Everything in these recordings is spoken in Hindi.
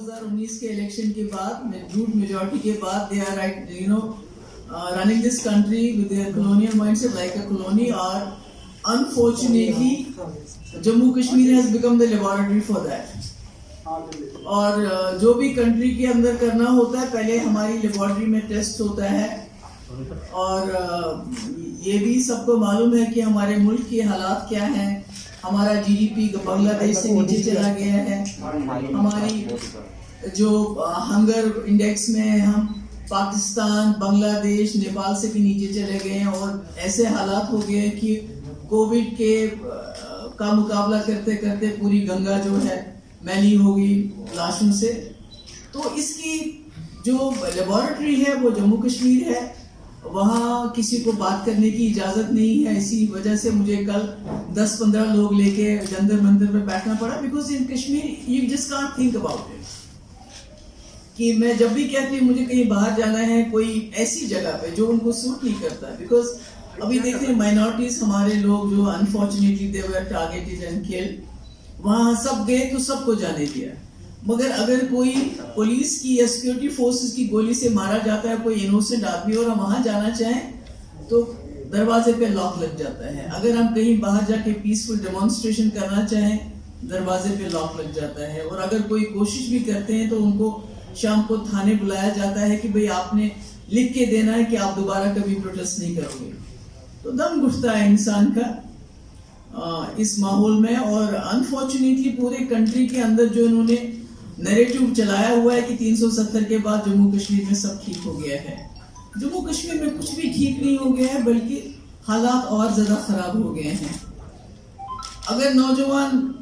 2019 के इलेक्शन के बाद झूठ मेजॉरिटी के बाद they are running this country with their colonial mindset like a colony, or unfortunately Jammu Kashmir has become the laboratory for that. और जो भी कंट्री के अंदर करना होता है पहले हमारी लेबोरेटरी में टेस्ट होता है, और ये भी सबको मालूम है कि हमारे मुल्क के हालात क्या हैं। हमारा जीडीपी बांग्लादेश से नीचे चला गया है, हमारी जो हंगर इंडेक्स में हम पाकिस्तान, बांग्लादेश, नेपाल से भी नीचे चले गए हैं, और ऐसे हालात हो गए हैं कि कोविड के का मुकाबला करते करते पूरी गंगा जो है मैली हो गई लाशों से। तो इसकी जो लेबोरेटरी है वो जम्मू कश्मीर है, वहाँ किसी को बात करने की इजाज़त नहीं है। इसी वजह से मुझे कल 10-15 लोग लेके जंतर मंतर पे बैठना पड़ा, because in Kashmir you just can't think about it. कि मैं जब भी कहती हूँ मुझे कहीं बाहर जाना है कोई ऐसी जगह पे जो उनको सूट नहीं करता है, बिकॉज अभी देखते हैं माइनॉरिटीज हमारे लोग जो unfortunately they were targeted and killed, वहाँ सब गए तो सबको जाने दिया। मगर अगर कोई पुलिस की या सिक्योरिटी फोर्सेस की गोली से मारा जाता है कोई इनोसेंट आदमी और हम वहाँ जाना चाहें तो दरवाजे पे लॉक लग जाता है। अगर हम कहीं बाहर जाके पीसफुल डेमोन्स्ट्रेशन करना चाहें दरवाजे पे लॉक लग जाता है, और अगर कोई कोशिश भी करते हैं तो उनको शाम को थाने बुलाया जाता है कि भाई आपने लिख के देना है कि आप दोबारा कभी प्रोटेस्ट नहीं करोगे। तो दम घुटता है इंसान का इस माहौल में। और अनफॉर्चुनेटली पूरे कंट्री के अंदर जो इन्होंने नैरेटिव चलाया हुआ है कि 370 के बाद जम्मू कश्मीर में सब ठीक हो गया है, जम्मू कश्मीर में कुछ भी ठीक नहीं हो गया है, बल्कि हालात और ज्यादा खराब हो गए हैं। अगर नौजवान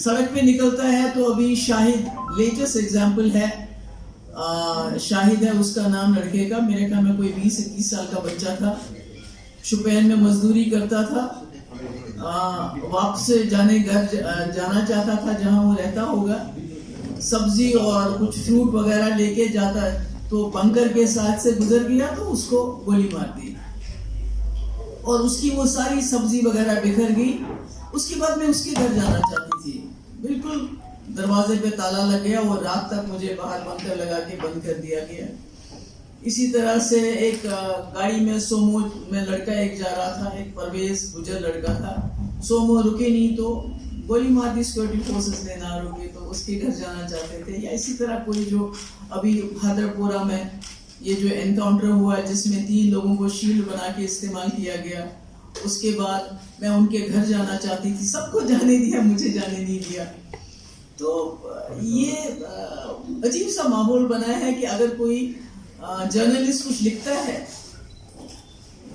सड़क पे निकलता है तो अभी शाहिद लेटेस्ट एग्जाम्पल है, शाहिद है उसका नाम लड़के का, मेरे ख्याल में कोई 20-21 साल का बच्चा था, शुपैन में मजदूरी करता था, वापस जाना चाहता था जहां वो रहता होगा, सब्जी और कुछ फ्रूट वगैरह लेके जाता तो बंकर के साथ से गुजर गया तो उसको गोली मार दी और उसकी वो सारी सब्जी वगैरह बिखर गई। उसके बाद मैं उसके घर जाना चाहती थी, बिल्कुल दरवाजे पे ताला लग गया और रात तक मुझे बाहर बंकर लगा के बंद कर दिया गया। इसी तरह से एक गाड़ी में सोमो में लड़का एक जा रहा था, एक परवेज गुजर लड़का था, सोमो रुके नहीं तो गोली मार दी सिक्योरिटी फोर्सेस ने, ना रुके तो उसके घर जाना चाहते थे। या इसी तरह कोई जो अभी हैदरपुरा में ये जो एनकाउंटर हुआ है जिसमें 3 लोगों को शील्ड बना के इस्तेमाल किया गया, उसके बाद मैं उनके घर जाना चाहती थी, सबको जाने दिया, मुझे जाने नहीं दिया। तो ये अजीब सा माहौल बना है कि अगर कोई जर्नलिस्ट कुछ लिखता है,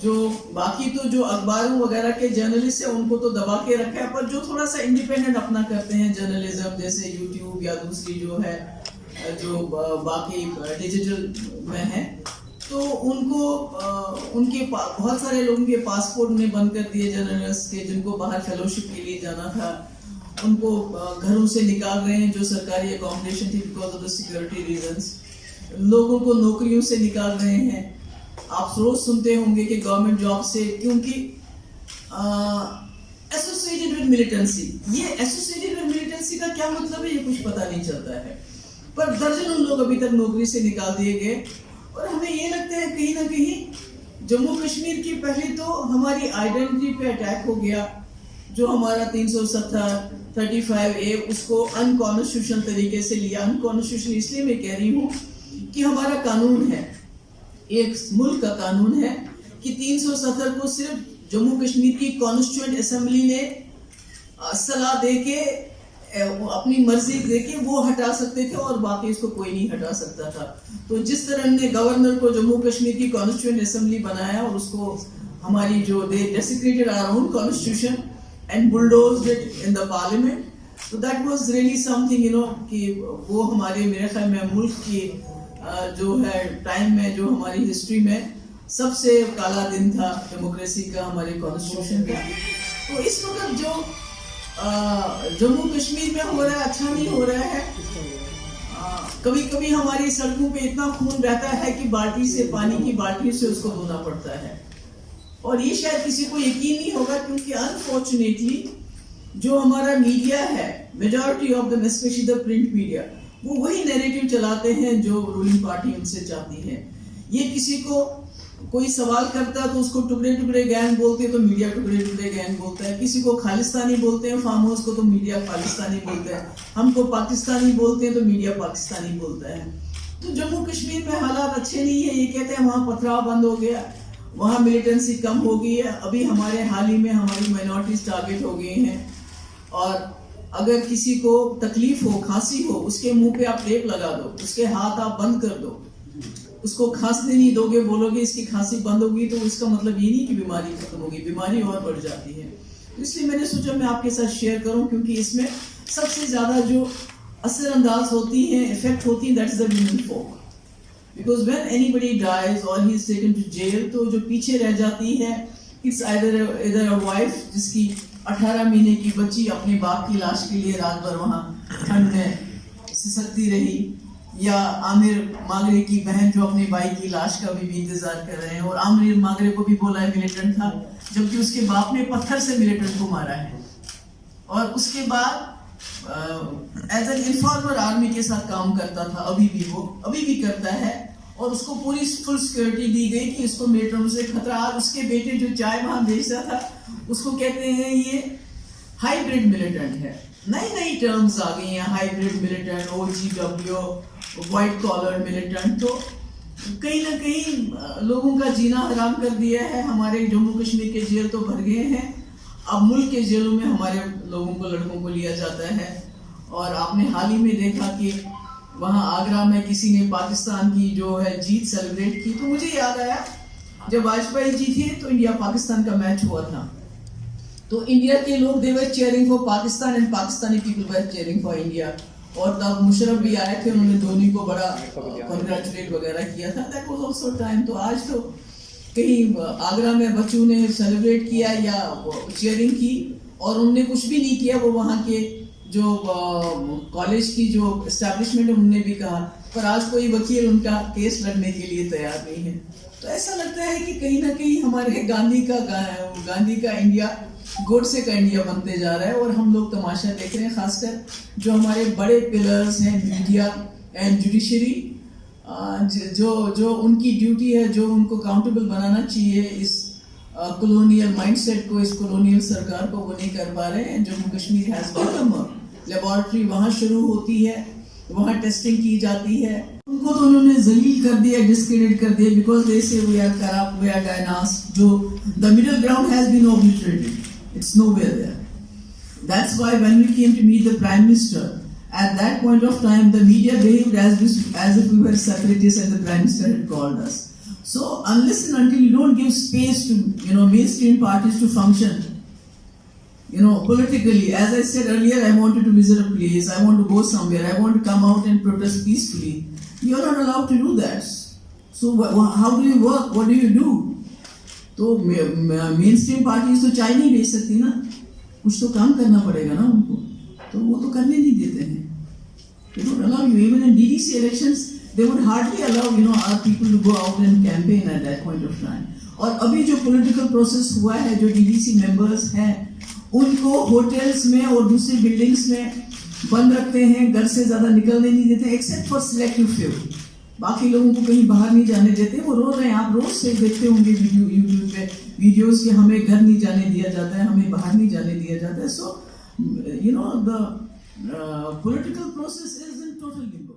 जो बाकी तो जो अखबारों वगैरह के जर्नलिस्ट है उनको तो दबा के रखा है, पर जो थोड़ा सा इंडिपेंडेंट अपना करते हैं जर्नलिज्म, जैसे यूट्यूब या दूसरी जो है जो बाकी डिजिटल में है, तो उनको उनके बहुत सारे लोगों के पासपोर्ट उन्हें बंद कर दिए जर्नलिस्ट के, जिनको बाहर फेलोशिप के लिए जाना था उनको घरों से निकाल रहे हैं जो सरकारी अकोमोडेशन थी because of the security reasons, लोगों को नौकरियों से निकाल रहे हैं। आप रोज सुनते होंगे कि गवर्नमेंट जॉब से, क्योंकि एसोसिएटेड विद मिलिटेंसी, ये एसोसिएटेड विद मिलिटेंसी का क्या मतलब है ये कुछ पता नहीं चलता है, पर दर्जनों लोग अभी तक नौकरी से निकाल दिए गए। और हमें ये लगता है कहीं ना कहीं जम्मू कश्मीर की पहले तो हमारी आइडेंटिटी पे अटैक हो गया, जो हमारा 370-35A उसको अनकॉन्स्टिट्यूशनल तरीके से लिया। अनकॉन्स्टिट्यूशनल इसलिए मैं कह रही हूँ कि हमारा कानून है, एक मुल्क का कानून है कि 370 को सिर्फ जम्मू कश्मीर की कॉन्स्टिट्यूएंट असेंबली ने सलाह दे के अपनी मर्जी दे के वो हटा सकते थे और बाकी इसको कोई नहीं हटा सकता था। तो जिस तरह ने गवर्नर को जम्मू कश्मीर की कॉन्स्टिट्यूएंट असेंबली बनाया और उसको हमारी जो they desecrated our own constitution and bulldozed it in the parliament, तो दैट वाज रियली समथिंग कि वो हमारे मेरे ख्याल में मुल्क की जो है टाइम में, जो हमारी हिस्ट्री में सबसे काला दिन था डेमोक्रेसी का, हमारे कॉन्स्टिट्यूशन का। तो इस वक्त जो जम्मू कश्मीर में हो रहा है अच्छा नहीं हो रहा है। कभी कभी हमारी सड़कों पे इतना खून बहता है कि बाल्टी से, पानी की बाल्टी से उसको धोना पड़ता है, और ये शायद किसी को यकीन नहीं होगा क्योंकि अनफॉर्चुनेटली जो हमारा मीडिया है, majority of the specially the print media, वो वही नैरेटिव चलाते हैं जो रूलिंग पार्टी उनसे चाहती है। ये किसी को कोई सवाल करता है तो उसको टुकड़े टुकड़े गैंग बोलते हैं तो मीडिया टुकड़े टुकड़े गैंग बोलता है, किसी को खालिस्तानी बोलते हैं फार्म हाउस को तो मीडिया खालिस्तानी बोलता है, हमको पाकिस्तानी बोलते हैं तो मीडिया पाकिस्तानी बोलता है। तो जम्मू कश्मीर में हालात अच्छे नहीं है, ये कहते हैं वहाँ पथराव बंद हो गया, वहाँ मिलिटेंसी कम हो गई है। अभी हमारे हाल ही में हमारी माइनॉरिटीज टारगेट हो गए हैं, और अगर किसी को तकलीफ हो, खांसी हो, उसके मुंह पे आप टेप लगा दो, उसके हाथ आप बंद कर दो, उसको खांसने नहीं दोगे, बोलोगे इसकी खांसी बंद होगी, तो इसका मतलब ये नहीं कि बीमारी खत्म होगी, बीमारी और बढ़ जाती है। इसलिए मैंने सोचा मैं आपके साथ शेयर करूं, क्योंकि इसमें सबसे ज्यादा जो असरअंदाज होती है, इफेक्ट होती है, that is the women folk, because when anybody dies और he is taken to jail, तो जो पीछे रह जाती है, इट्स इधर अ वाइफ जिसकी 18 महीने की बच्ची अपने बाप की लाश के लिए रात भर वहां ठंड में सिसकती रही, या आमिर मागरे की बहन जो अपने भाई की लाश का भी इंतजार कर रहे हैं, और आमिर मागरे को भी बोला है मिलिटेंट था, जबकि उसके बाप ने पत्थर से मिलिटेंट को मारा है, और उसके बाद एज एन इन्फॉर्मर आर्मी के साथ काम करता था, अभी भी करता है, और उसको पूरी फुल सिक्योरिटी दी गई कि इसको मिलिटेंट से खतरा। और उसके बेटे जो चाय वहां बेचता था, उसको कहते हैं ये हाइब्रिड मिलिटेंट है, नई टर्म्स आ गई हैं, hybrid militant, OGW, white collar militant. तो कहीं ना कहीं लोगों का जीना हराम कर दिया है। हमारे जम्मू कश्मीर के जेल तो भर गए हैं, अब मुल्क के जेलों में हमारे लोगों को, लड़कों को लिया जाता है। और आपने हाल ही में देखा कि वहाँ आगरा में किसी ने पाकिस्तान की जो है जीत सेलिब्रेट की, तो मुझे याद आया जब वाजपेयी जी थे तो इंडिया पाकिस्तान का मैच हुआ था, तो इंडिया के लोग they were cheering for Pakistan and Pakistani people were cheering for India. और तब मुशर्रफ भी आए थे, उन्होंने धोनी को बड़ा कंग्रेचुलेट वगैरह किया था। That was also time. तो आज तो कहीं आगरा में बच्चों ने सेलिब्रेट किया या चीयरिंग की, और उन्होंने कुछ भी नहीं किया। वो वहाँ के जो कॉलेज की जो एस्टैब्लिशमेंट है उन्होंने भी कहा, पर आज कोई वकील उनका केस लड़ने के लिए तैयार नहीं है। तो ऐसा लगता है कि कहीं ना कहीं हमारे गांधी का इंडिया गोडसे का इंडिया बनते जा रहा है, और हम लोग तमाशा देख रहे हैं। खासकर जो हमारे बड़े पिलर्स हैं, मीडिया एंड जुडिशरी, जो उनकी ड्यूटी है, जो उनको अकाउंटेबल बनाना चाहिए इस कॉलोनियल माइंडसेट को, इस कॉलोनियल सरकार को, वो नहीं कर पा रहे हैं। Jammu Kashmir has become laboratory, वहाँ शुरू होती है, वहाँ टेस्टिंग की जाती है। उनको तो उन्होंने जलील कर दिया, डिस्क्रेडिट कर दिया, because they say we are corrupt, we are dynasts. जो the middle ground has been obliterated. It's nowhere there. That's why when we came to meet the Prime Minister, at that point of time, the media behaved as if we were separatists and the Prime Minister had called us. So unless and until you don't give space to mainstream parties to function, politically, as I said earlier, I wanted to visit a place, I want to go somewhere, I want to come out and protest peacefully. You're not allowed to do that. So how do you work? What do you do? तो मेन स्ट्रीम पार्टीज तो चाय नहीं बेच सकती ना, कुछ तो काम करना पड़ेगा ना उनको, तो वो तो करने नहीं देते हैं। They don't allow you. Even in DDC elections, they would hardly allow our people to go out and campaign at that point of time. और अभी जो पॉलिटिकल प्रोसेस हुआ है, जो DDC मेंबर्स हैं, उनको होटल्स में और दूसरी बिल्डिंग्स में बंद रखते हैं, घर से ज्यादा निकलने नहीं देते, एक्सेप्ट फॉर सिलेक्टिव फ्यू। बाकी लोगों को कहीं बाहर नहीं जाने देते। वो रो रहे हैं, आप रोज से देखते होंगे यूट्यूब पे वीडियोस कि हमें घर नहीं जाने दिया जाता है, हमें बाहर नहीं जाने दिया जाता है। So the political process is in total limbo.